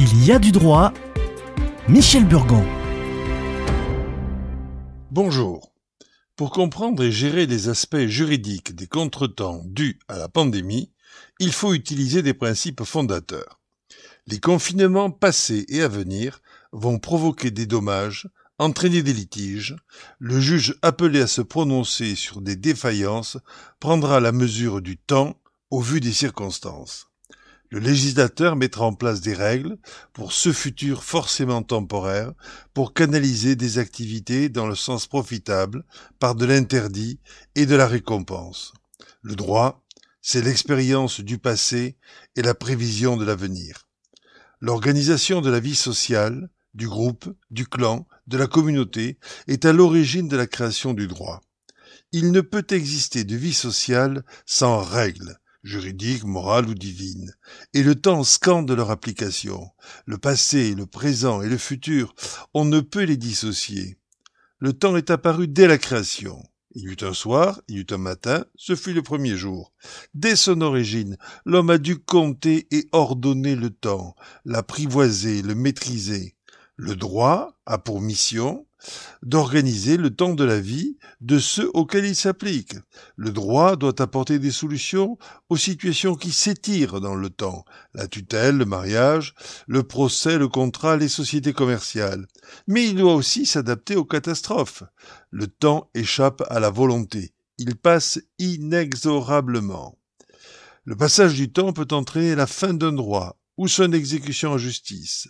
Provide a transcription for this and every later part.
Il y a du droit. Michel Burgon. Bonjour. Pour comprendre et gérer les aspects juridiques des contretemps dus à la pandémie, il faut utiliser des principes fondateurs. Les confinements passés et à venir vont provoquer des dommages, entraîner des litiges. Le juge appelé à se prononcer sur des défaillances prendra la mesure du temps au vu des circonstances. Le législateur mettra en place des règles pour ce futur forcément temporaire, pour canaliser des activités dans le sens profitable par de l'interdit et de la récompense. Le droit, c'est l'expérience du passé et la prévision de l'avenir. L'organisation de la vie sociale, du groupe, du clan, de la communauté est à l'origine de la création du droit. Il ne peut exister de vie sociale sans règles, juridiques, morales ou divines, et le temps scande leur application. Le passé, le présent et le futur, on ne peut les dissocier. Le temps est apparu dès la création. Il y eut un soir, il y eut un matin, ce fut le premier jour. Dès son origine, l'homme a dû compter et ordonner le temps, l'apprivoiser, le maîtriser. Le droit a pour mission d'organiser le temps de la vie de ceux auxquels il s'applique. Le droit doit apporter des solutions aux situations qui s'étirent dans le temps, la tutelle, le mariage, le procès, le contrat, les sociétés commerciales. Mais il doit aussi s'adapter aux catastrophes. Le temps échappe à la volonté. Il passe inexorablement. Le passage du temps peut entraîner la fin d'un droit ou son exécution en justice.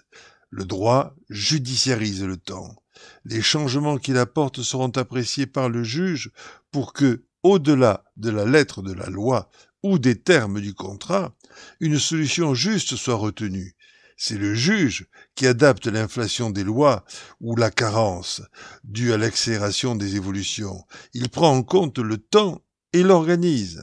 Le droit judiciarise le temps. Les changements qu'il apporte seront appréciés par le juge pour que, au-delà de la lettre de la loi ou des termes du contrat, une solution juste soit retenue. C'est le juge qui adapte l'inflation des lois ou la carence due à l'accélération des évolutions. Il prend en compte le temps et l'organise.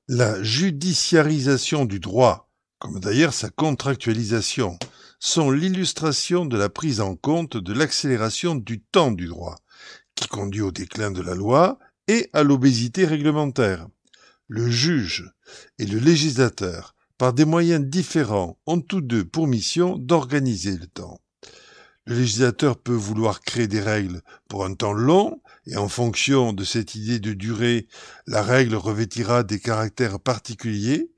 La judiciarisation du droit, comme d'ailleurs sa contractualisation, sont l'illustration de la prise en compte de l'accélération du temps du droit, qui conduit au déclin de la loi et à l'obésité réglementaire. Le juge et le législateur, par des moyens différents, ont tous deux pour mission d'organiser le temps. Le législateur peut vouloir créer des règles pour un temps long, et en fonction de cette idée de durée, la règle revêtira des caractères particuliers,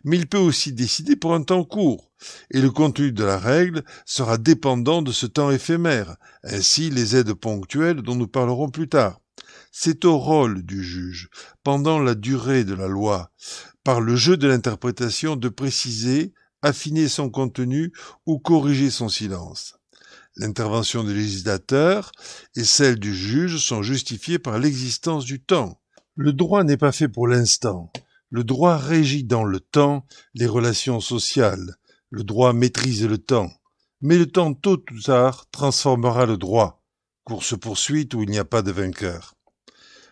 mais il peut aussi décider pour un temps court, et le contenu de la règle sera dépendant de ce temps éphémère, ainsi les aides ponctuelles dont nous parlerons plus tard. C'est au rôle du juge, pendant la durée de la loi, par le jeu de l'interprétation, de préciser, affiner son contenu ou corriger son silence. L'intervention du législateur et celle du juge sont justifiées par l'existence du temps. Le droit n'est pas fait pour l'instant. Le droit régit dans le temps les relations sociales. Le droit maîtrise le temps. Mais le temps, tôt ou tard, transformera le droit. Course-poursuite où il n'y a pas de vainqueur.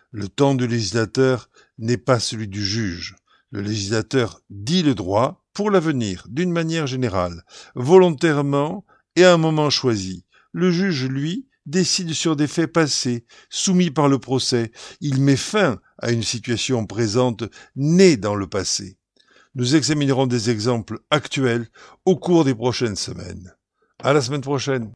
Le temps du législateur n'est pas celui du juge. Le législateur dit le droit pour l'avenir, d'une manière générale, volontairement et à un moment choisi. Le juge, lui, décide sur des faits passés, soumis par le procès. Il met fin à une situation présente née dans le passé. Nous examinerons des exemples actuels au cours des prochaines semaines. À la semaine prochaine.